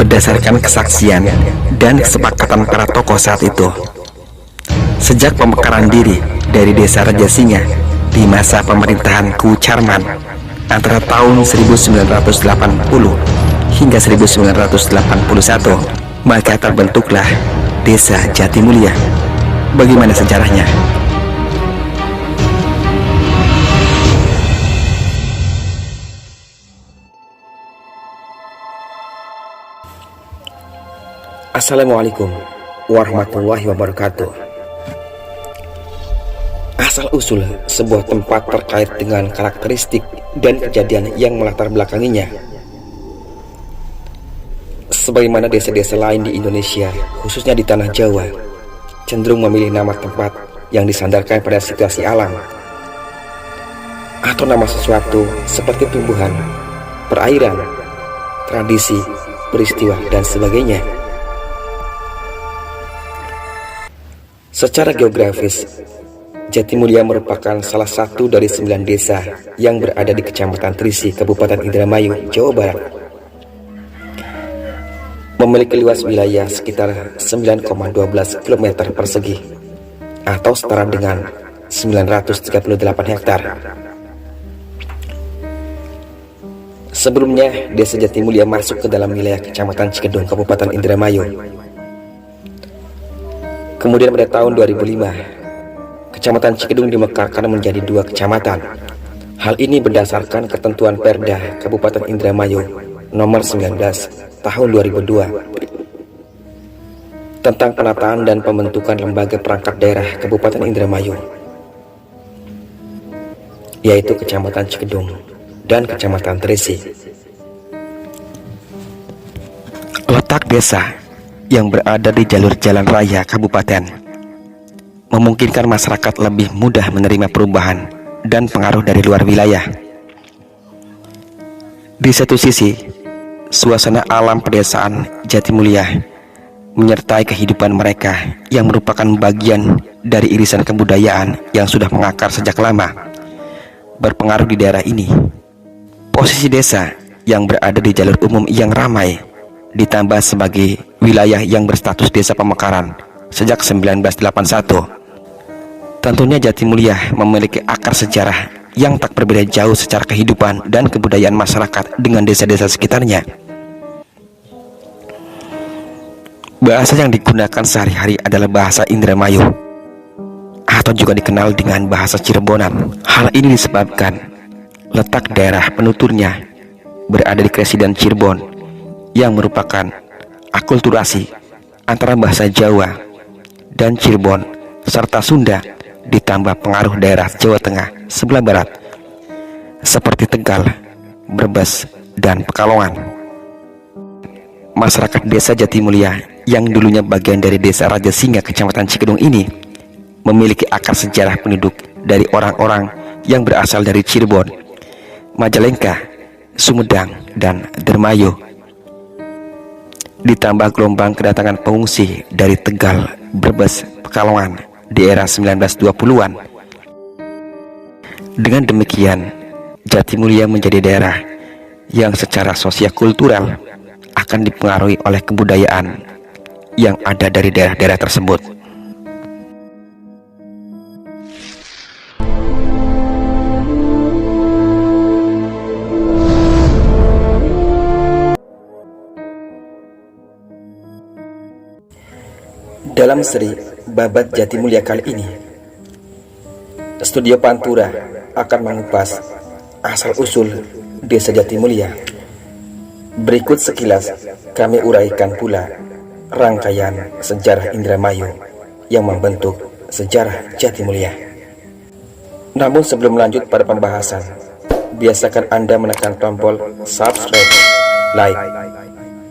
berdasarkan kesaksian dan kesepakatan para tokoh saat itu. Sejak pemekaran diri dari desa Raja Singa di masa pemerintahan Ku Charman antara tahun 1980 hingga 1981, maka terbentuklah Desa Jatimulya. Bagaimana sejarahnya? Assalamualaikum warahmatullahi wabarakatuh. Asal-usul sebuah tempat terkait dengan karakteristik dan kejadian yang melatar belakanginya. Sebagaimana desa-desa lain di Indonesia, khususnya di tanah Jawa, cenderung memilih nama tempat yang disandarkan pada situasi alam atau nama sesuatu seperti tumbuhan, perairan, tradisi, peristiwa, dan sebagainya. Secara geografis, Jatimulya merupakan salah satu dari 9 desa yang berada di Kecamatan Trisi, Kabupaten Indramayu, Jawa Barat. Memiliki luas wilayah sekitar 9,12 km persegi atau setara dengan 938 hektar. Sebelumnya, Desa Jatimulya masuk ke dalam wilayah Kecamatan Cikedung, Kabupaten Indramayu. Kemudian pada tahun 2005, Kecamatan Cikedung dimekarkan menjadi 2 kecamatan. Hal ini berdasarkan ketentuan Perda Kabupaten Indramayu nomor 19 tahun 2002 tentang penataan dan pembentukan lembaga perangkat daerah Kabupaten Indramayu, yaitu Kecamatan Cikedung dan Kecamatan Trisi. Letak desa yang berada di jalur jalan raya kabupaten memungkinkan masyarakat lebih mudah menerima perubahan dan pengaruh dari luar wilayah. Di satu sisi, suasana alam pedesaan Jatimulya menyertai kehidupan mereka yang merupakan bagian dari irisan kebudayaan yang sudah mengakar sejak lama, berpengaruh di daerah ini. Posisi desa yang berada di jalur umum yang ramai ditambah sebagai wilayah yang berstatus desa pemekaran sejak 1981. Tentunya Jatimulya memiliki akar sejarah yang tak berbeda jauh secara kehidupan dan kebudayaan masyarakat dengan desa-desa sekitarnya. Bahasa yang digunakan sehari-hari adalah bahasa Indramayu atau juga dikenal dengan bahasa Cirebonan. Hal ini disebabkan letak daerah penuturnya berada di Kresiden Cirebon yang merupakan akulturasi antara bahasa Jawa dan Cirebon serta Sunda, ditambah pengaruh daerah Jawa Tengah sebelah barat seperti Tegal, Brebes, dan Pekalongan. Masyarakat desa Jatimulya yang dulunya bagian dari desa Raja Singa Kecamatan Cikedung ini memiliki akar sejarah penduduk dari orang-orang yang berasal dari Cirebon, Majalengka, Sumedang, dan Dermayu. Ditambah gelombang kedatangan pengungsi dari Tegal, Brebes, Pekalongan di era 1920-an. Dengan demikian, Jatimulya menjadi daerah yang secara sosio-kultural akan dipengaruhi oleh kebudayaan yang ada dari daerah-daerah tersebut. Dalam seri Babat Jatimulya kali ini, Studio Pantura akan mengupas asal-usul Desa Jatimulya. Berikut sekilas kami uraikan pula rangkaian sejarah Indramayu yang membentuk sejarah Jatimulya. Namun sebelum lanjut pada pembahasan, biasakan Anda menekan tombol subscribe, like,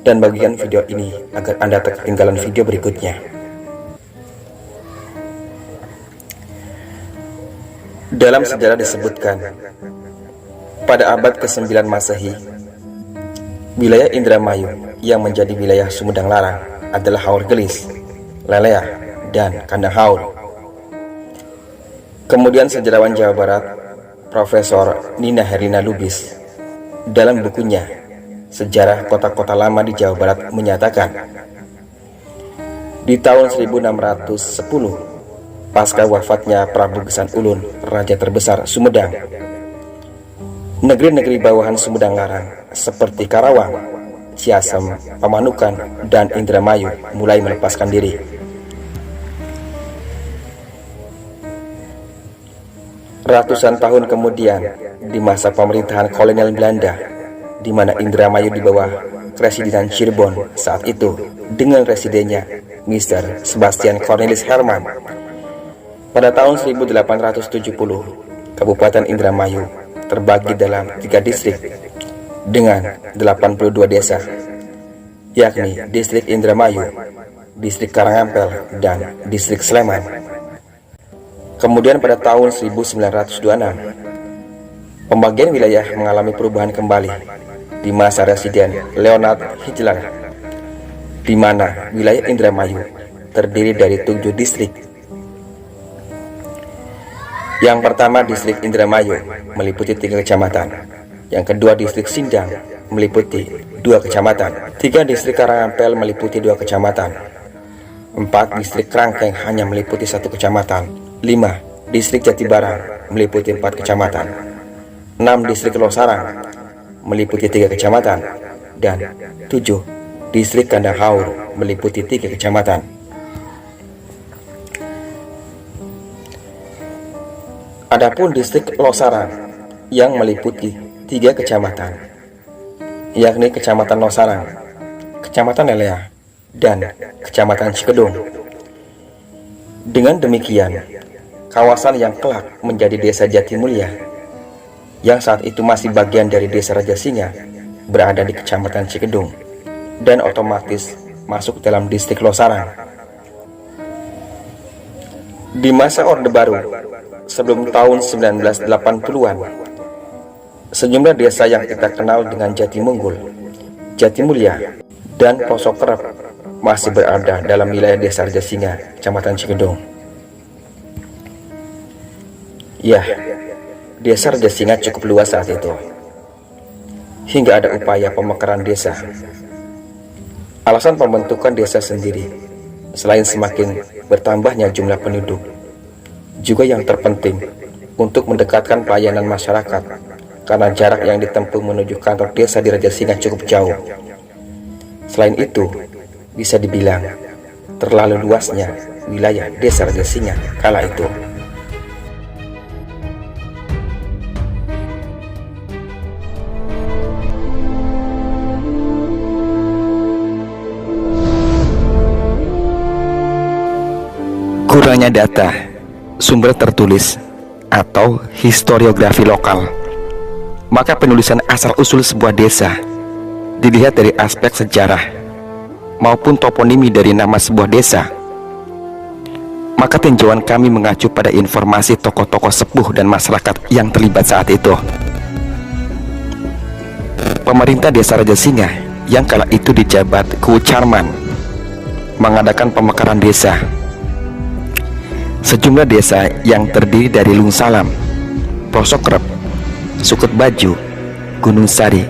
dan bagikan video ini agar Anda tak ketinggalan video berikutnya. Dalam sejarah disebutkan, pada abad ke-9 Masehi, wilayah Indramayu yang menjadi wilayah Sumedang Larang adalah Haur Gelis, Leleah, dan Kandang Haur. Kemudian sejarawan Jawa Barat, Profesor Nina Herlina Lubis, dalam bukunya Sejarah kota-kota lama di Jawa Barat menyatakan, di tahun 1610, pasca wafatnya Prabu Gesan Ulun, raja terbesar Sumedang, negeri-negeri bawahan Sumedang Larang seperti Karawang, Ciasem, Pamanukan, dan Indramayu mulai melepaskan diri. Ratusan tahun kemudian, di masa pemerintahan kolonial Belanda, di mana Indramayu di bawah Kresidenan Cirebon saat itu dengan residennya Mr. Sebastian Cornelis Herman, pada tahun 1870, Kabupaten Indramayu terbagi dalam 3 distrik dengan 82 desa, yakni Distrik Indramayu, Distrik Karangampel, dan Distrik Sleman. Kemudian pada tahun 1926, pembagian wilayah mengalami perubahan kembali di masa residen Leonard Hitler, di mana wilayah Indramayu terdiri dari 7 distrik. Yang pertama, Distrik Indramayu meliputi 3 kecamatan. Yang kedua, Distrik Sindang meliputi 2 kecamatan. 3, Distrik Karangampel meliputi 2 kecamatan. 4, Distrik Krangkeng hanya meliputi 1 kecamatan. 5, Distrik Jatibarang meliputi 4 kecamatan. 6, Distrik Losarang meliputi 3 kecamatan. Dan 7, Distrik Kandang Haur meliputi 3 kecamatan. Adapun Distrik Losarang yang meliputi 3 kecamatan, yakni Kecamatan Losarang, Kecamatan Lelea, dan Kecamatan Cikedung. Dengan demikian, kawasan yang kelak menjadi Desa Jatimulya, yang saat itu masih bagian dari Desa Rajasinga, berada di Kecamatan Cikedung dan otomatis masuk dalam Distrik Losarang. Di masa Orde Baru, sebelum tahun 1980-an, sejumlah desa yang kita kenal dengan Jatimunggul, Jatimulya, dan Plosokerep masih berada dalam wilayah Desa Rajasinga, Kecamatan Cikedung. Ya, Desa Rajasinga cukup luas saat itu, hingga ada upaya pemekaran desa. Alasan pembentukan desa sendiri, selain semakin bertambahnya jumlah penduduk, juga yang terpenting untuk mendekatkan pelayanan masyarakat, karena jarak yang ditempuh menuju kantor desa di Rajasinga cukup jauh. Selain itu, bisa dibilang terlalu luasnya wilayah Desa Rajasinga kala itu. Kurangnya data, sumber tertulis, atau historiografi lokal, maka penulisan asal-usul sebuah desa dilihat dari aspek sejarah maupun toponimi dari nama sebuah desa. Maka tinjauan kami mengacu pada informasi tokoh-tokoh sepuh dan masyarakat yang terlibat saat itu. Pemerintah Desa Rajasinga yang kala itu dijabat Ku Charman mengadakan pemekaran desa. Sejumlah desa yang terdiri dari Lungsalam, Plosokerep, Sukut Baju, Gunung Sari,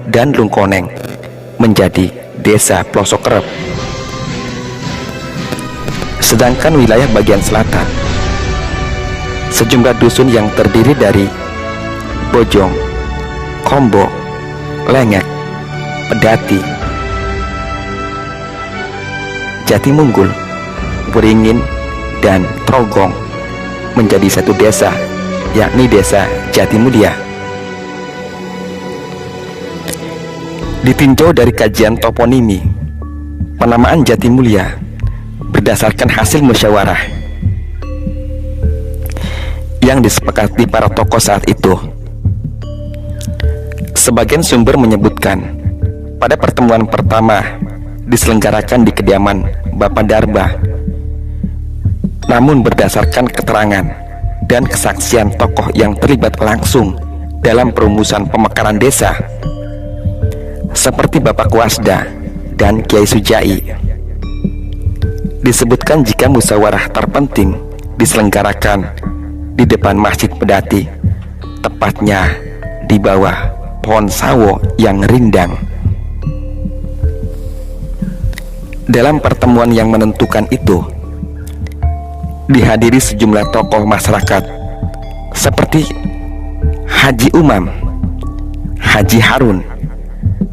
dan Lungkoneng menjadi Desa Plosokerep. Sedangkan wilayah bagian selatan, sejumlah dusun yang terdiri dari Bojong, Kombo, Lengek, Pedati, Jatimunggul, Beringin, dan Trogong menjadi satu desa, yakni Desa Jatimulya. Ditinjau dari kajian toponimi, penamaan Jatimulya berdasarkan hasil musyawarah yang disepakati para tokoh saat itu. Sebagian sumber menyebutkan pada pertemuan pertama diselenggarakan di kediaman Bapak Darba. Namun berdasarkan keterangan dan kesaksian tokoh yang terlibat langsung dalam perumusan pemekaran desa, seperti Bapak Kuasda dan Kiai Sujai, disebutkan jika musyawarah terpenting diselenggarakan di depan Masjid Pedati, tepatnya di bawah pohon sawo yang rindang. Dalam pertemuan yang menentukan itu dihadiri sejumlah tokoh masyarakat seperti Haji Umam, Haji Harun,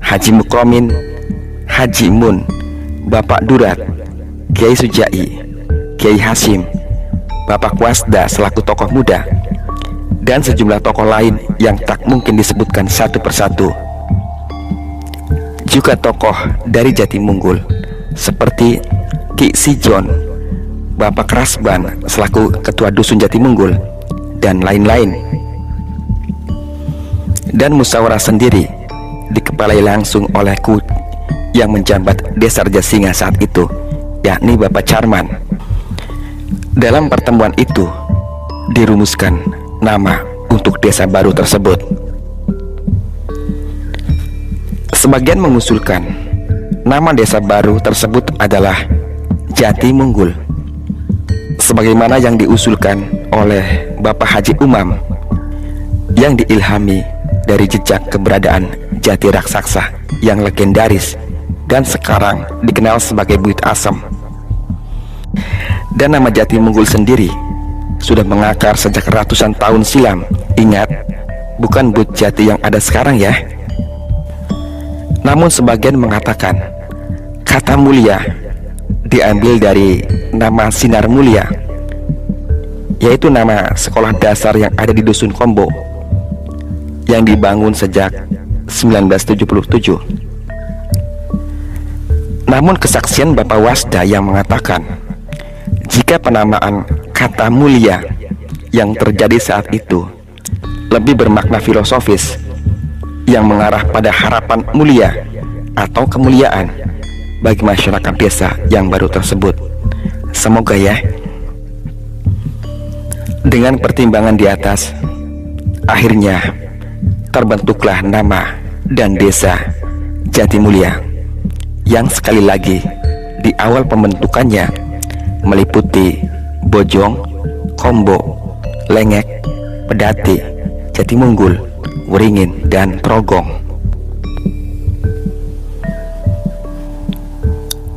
Haji Mukromin, Haji Mun, Bapak Durat, Kiai Sujai, Kiai Hasim, Bapak Wasda selaku tokoh muda, dan sejumlah tokoh lain yang tak mungkin disebutkan satu persatu. Juga tokoh dari Jatimunggal seperti Ki Sijon, Bapak Rasban selaku ketua dusun Jatimunggal, dan lain-lain. Dan musyawarah sendiri dikepalai langsung oleh Ku yang menjabat Desa Rajasinga saat itu, yakni Bapak Carman. Dalam pertemuan itu dirumuskan nama untuk desa baru tersebut. Sebagian mengusulkan nama desa baru tersebut adalah Jatimunggal, sebagaimana yang diusulkan oleh Bapak Haji Umam yang diilhami dari jejak keberadaan Jati Raksasa yang legendaris dan sekarang dikenal sebagai Buit Asem. Dan nama Jatimunggal sendiri sudah mengakar sejak ratusan tahun silam. Ingat, bukan Buit Jati yang ada sekarang ya. Namun sebagian mengatakan kata mulia diambil dari nama Sinar Mulia, yaitu nama sekolah dasar yang ada di Dusun Kombo yang dibangun sejak 1977. Namun kesaksian Bapak Wasda yang mengatakan jika penamaan kata mulia yang terjadi saat itu lebih bermakna filosofis yang mengarah pada harapan mulia atau kemuliaan bagi masyarakat desa yang baru tersebut. Semoga ya. Dengan pertimbangan di atas, akhirnya terbentuklah nama dan desa Jatimulya, yang sekali lagi di awal pembentukannya meliputi Bojong, Kombo, Lengek, Pedati, Jatimunggal, Wringin, dan Trogong.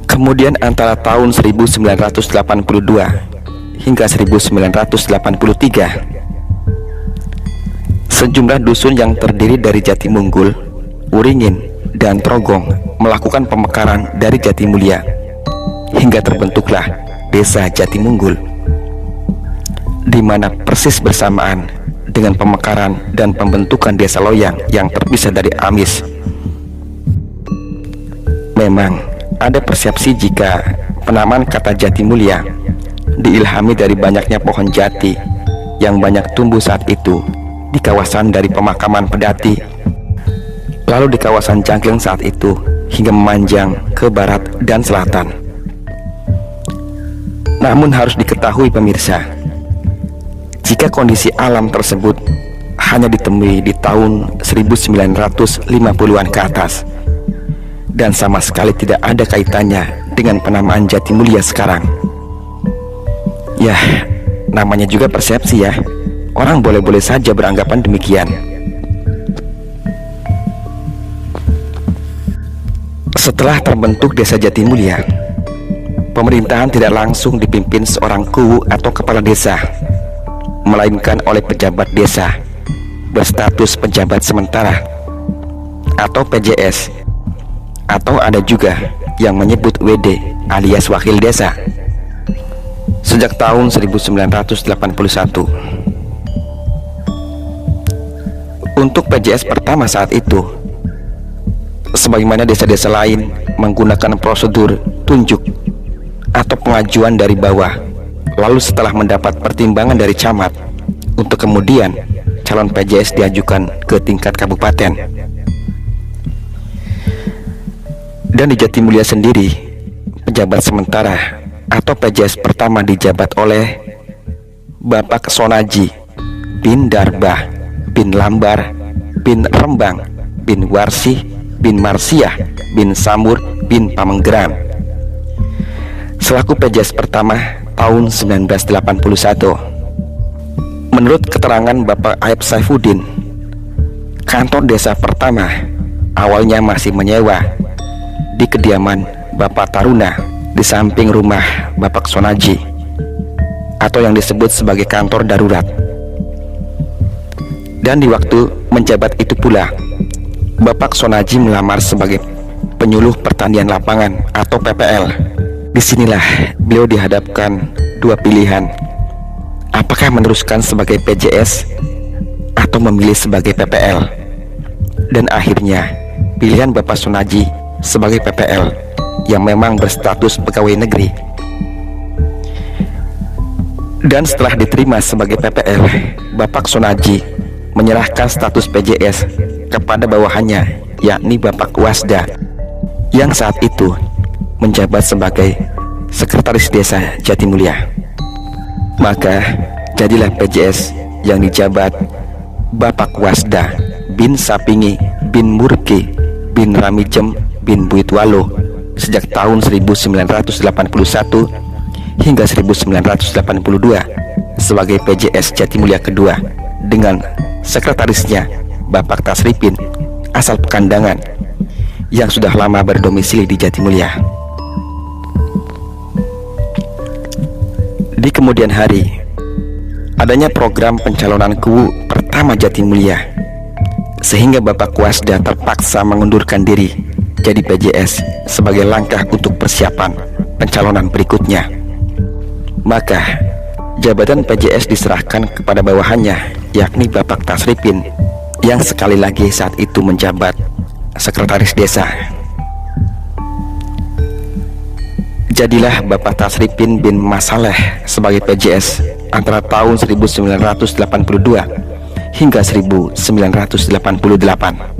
Kemudian antara tahun 1982 hingga 1983, sejumlah dusun yang terdiri dari Jatimunggal, Wringin, dan Trogong melakukan pemekaran dari Jatimulya hingga terbentuklah Desa Jatimunggal, di mana persis bersamaan dengan pemekaran dan pembentukan Desa Loyang yang terpisah dari Amis. Memang ada persepsi jika penamaan kata Jatimulya diilhami dari banyaknya pohon jati yang banyak tumbuh saat itu di kawasan dari pemakaman Pedati, lalu di kawasan Jangkling saat itu hingga memanjang ke barat dan selatan. Namun harus diketahui pemirsa, jika kondisi alam tersebut hanya ditemui di tahun 1950-an ke atas dan sama sekali tidak ada kaitannya dengan penamaan Jatimulya sekarang, ya namanya juga persepsi ya. Orang boleh-boleh saja beranggapan demikian. Setelah terbentuk Desa Jatimulya, pemerintahan tidak langsung dipimpin seorang kuwu atau kepala desa, melainkan oleh pejabat desa berstatus pejabat sementara atau PJS, atau ada juga yang menyebut WD alias wakil desa sejak tahun 1981. Untuk PJS pertama saat itu, sebagaimana desa-desa lain, menggunakan prosedur tunjuk atau pengajuan dari bawah, lalu setelah mendapat pertimbangan dari camat, untuk kemudian calon PJS diajukan ke tingkat kabupaten. Dan di Jatimulya sendiri, pejabat sementara atau PJS pertama dijabat oleh Bapak Sonaji bin Darbah bin Lambar bin Rembang bin Warsih bin Marsiah bin Samur bin Pamenggeram selaku PJS pertama tahun 1981. Menurut keterangan Bapak Aib Saifuddin, kantor desa pertama awalnya masih menyewa di kediaman Bapak Taruna di samping rumah Bapak Sonaji, atau yang disebut sebagai kantor darurat. Dan di waktu menjabat itu pula, Bapak Sonaji melamar sebagai penyuluh pertanian lapangan atau PPL. Disinilah beliau dihadapkan dua pilihan, apakah meneruskan sebagai PJS atau memilih sebagai PPL. Dan akhirnya pilihan Bapak Sonaji sebagai PPL yang memang berstatus pegawai negeri. Dan setelah diterima sebagai PPL, Bapak Sonaji menyerahkan status PJS kepada bawahannya, yakni Bapak Wasda, yang saat itu menjabat sebagai Sekretaris Desa Jatimulya. Maka jadilah PJS yang dijabat Bapak Wasda bin Sapingi bin Murki bin Ramijem bin Buitwalo sejak tahun 1981 hingga 1982 sebagai PJS Jatimulya kedua, dengan sekretarisnya Bapak Tasripin asal Pekandangan yang sudah lama berdomisili di Jatimulya. Di kemudian hari, adanya program pencalonan kuwu pertama Jatimulya, sehingga Bapak Wasda terpaksa mengundurkan diri jadi PJS sebagai langkah untuk persiapan pencalonan berikutnya. Maka jabatan PJS diserahkan kepada bawahannya, yakni Bapak Tasripin, yang sekali lagi saat itu menjabat Sekretaris Desa. Jadilah Bapak Tasripin bin Masaleh sebagai PJS antara tahun 1982 hingga 1988.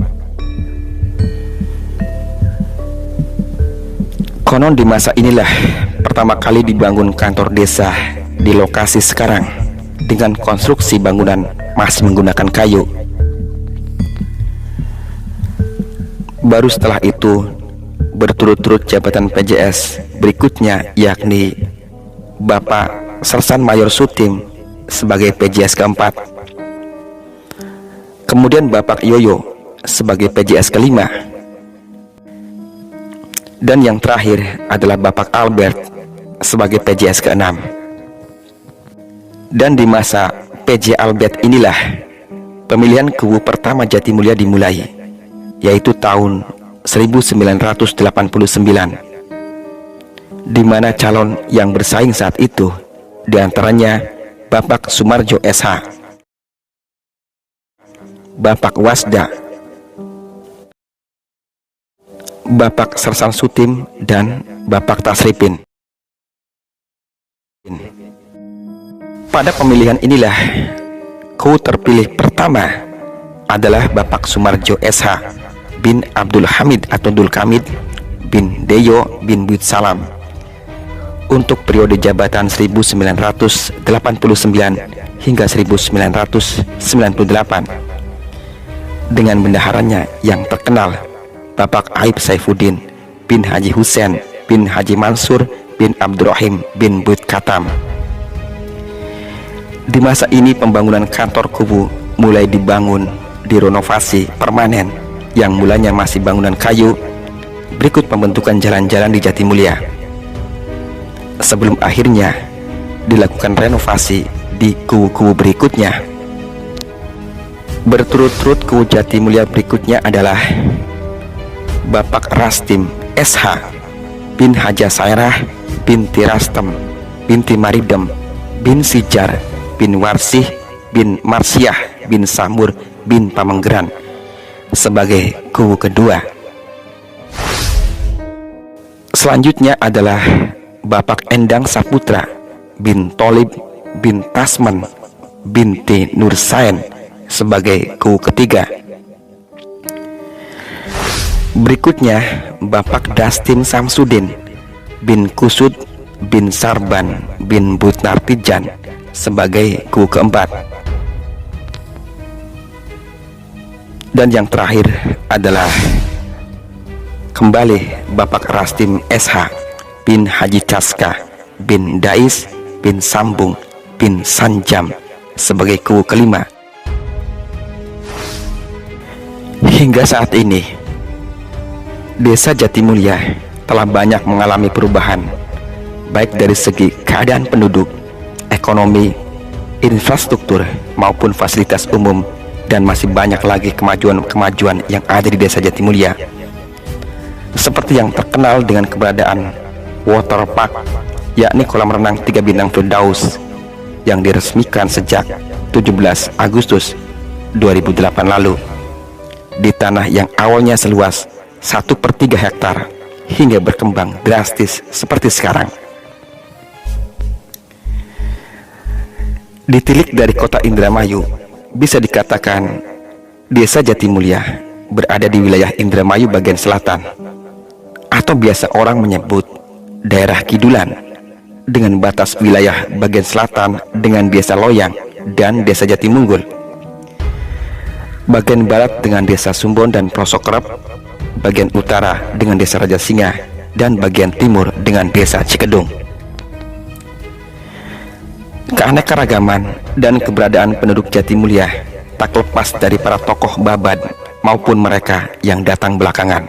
Konon di masa inilah pertama kali dibangun kantor desa di lokasi sekarang dengan konstruksi bangunan masih menggunakan kayu. Baru setelah itu berturut-turut jabatan PJS berikutnya, yakni Bapak Sersan Mayor Sutim sebagai PJS keempat, kemudian Bapak Yoyo sebagai PJS kelima, dan yang terakhir adalah Bapak Albert sebagai PJS keenam. Dan di masa PJ Albert inilah pemilihan kuwu pertama Jatimulya dimulai, yaitu tahun 1989, di mana calon yang bersaing saat itu diantaranya Bapak Sumarjo SH, Bapak Wasda, Bapak Sersan Sutim, dan Bapak Tasripin. Pada pemilihan inilah kuwu terpilih pertama adalah Bapak Sumarjo SH bin Abdul Hamid atau Dul Kamid bin Deyo bin Buit Salam untuk periode jabatan 1989 hingga 1998, dengan bendaharanya yang terkenal Bapak Aib Saifuddin bin Haji Husen bin Haji Mansur bin Abdurrahim bin Buit Katam. Di masa ini pembangunan kantor kuwu mulai dibangun, direnovasi permanen yang mulanya masih bangunan kayu, berikut pembentukan jalan-jalan di Jatimulya, sebelum akhirnya dilakukan renovasi di kuwu-kuwu berikutnya. Berturut-turut kuwu Jatimulya berikutnya adalah Bapak Rastim SH bin Haja Sairah binti Rastem binti Maridem bin Sijar bin Warsih bin Marsiah bin Samur bin Pamenggeran sebagai kuwu kedua. Selanjutnya adalah Bapak Endang Saputra bin Tolib bin Tasman binti Nursain sebagai kuwu ketiga. Berikutnya Bapak Dastin Samsudin bin Kusud bin Sarban bin Butnartijan sebagai kuwu keempat. Dan yang terakhir adalah kembali Bapak Rastim SH bin Haji Caska bin Dais bin Sambung bin Sanjam sebagai kuwu kelima. Hingga saat ini Desa Jatimulya telah banyak mengalami perubahan baik dari segi keadaan penduduk, ekonomi, infrastruktur, maupun fasilitas umum, dan masih banyak lagi kemajuan-kemajuan yang ada di Desa Jatimulia. Seperti yang terkenal dengan keberadaan water park, yakni kolam renang 3 bintang Firdaus yang diresmikan sejak 17 Agustus 2008 lalu di tanah yang awalnya seluas 1/3 hektar hingga berkembang drastis seperti sekarang. Ditilik dari kota Indramayu, bisa dikatakan Desa Jatimulia berada di wilayah Indramayu bagian selatan, atau biasa orang menyebut daerah Kidulan, dengan batas wilayah bagian selatan dengan Desa Loyang dan Desa Jatimunggul, bagian barat dengan Desa Sumbon dan Prosokrep, bagian utara dengan Desa Raja Singa, dan bagian timur dengan Desa Cikedung. Keanekaragaman dan keberadaan penduduk Jatimulia tak lepas dari para tokoh Babad maupun mereka yang datang belakangan.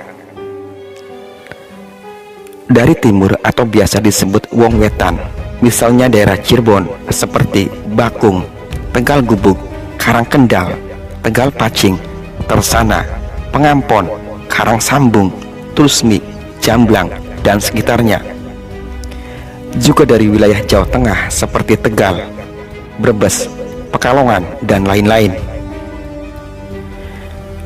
Dari timur atau biasa disebut Wong Wetan, misalnya daerah Cirebon seperti Bakung, Tegal Gubuk, Karangkendal, Tegal Pacing, Tersana, Pengampon, Karangsambung, Trusmi, Jamblang, dan sekitarnya. Juga dari wilayah Jawa Tengah seperti Tegal, Brebes, Pekalongan, dan lain-lain.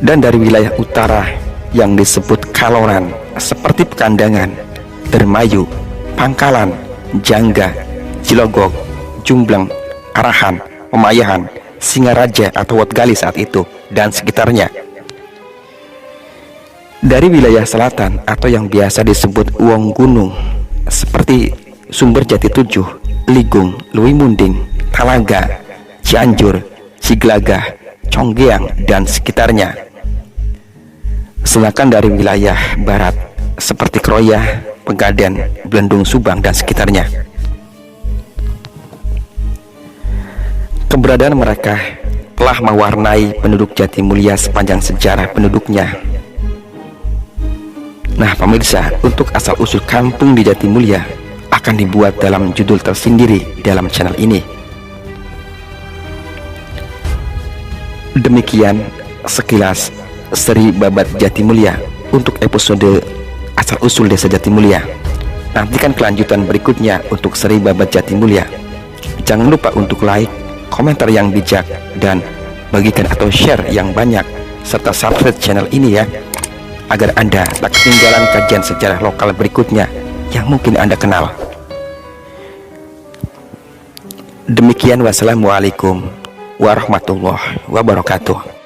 Dan dari wilayah utara yang disebut Kaloran seperti Pekandangan, Dermayu, Pangkalan, Jangga, Cilogok, Jumbleng, Arahan, Pemayahan, Singaraja atau Wetgali saat itu, dan sekitarnya. Dari wilayah selatan atau yang biasa disebut Wong Gunung seperti Sumber Jati 7, Ligung, Lui Munding, Talaga, Cianjur, Ciglagah, Conggeang, dan sekitarnya. Sedangkan dari wilayah barat seperti Kroya, Pegaden, Belendung Subang, dan sekitarnya. Keberadaan mereka telah mewarnai penduduk Jatimulia sepanjang sejarah penduduknya. Nah pemirsa, untuk asal-usul kampung di Jatimulia akan dibuat dalam judul tersendiri dalam channel ini. Demikian sekilas seri Babad Jatimulia untuk episode asal-usul Desa Jatimulia. Nantikan kelanjutan berikutnya untuk seri Babad Jatimulia. Jangan lupa untuk like, komentar yang bijak, dan bagikan atau share yang banyak, serta subscribe channel ini ya, agar Anda tak ketinggalan kajian sejarah lokal berikutnya yang mungkin Anda kenal. Demikian, wassalamualaikum warahmatullahi wabarakatuh.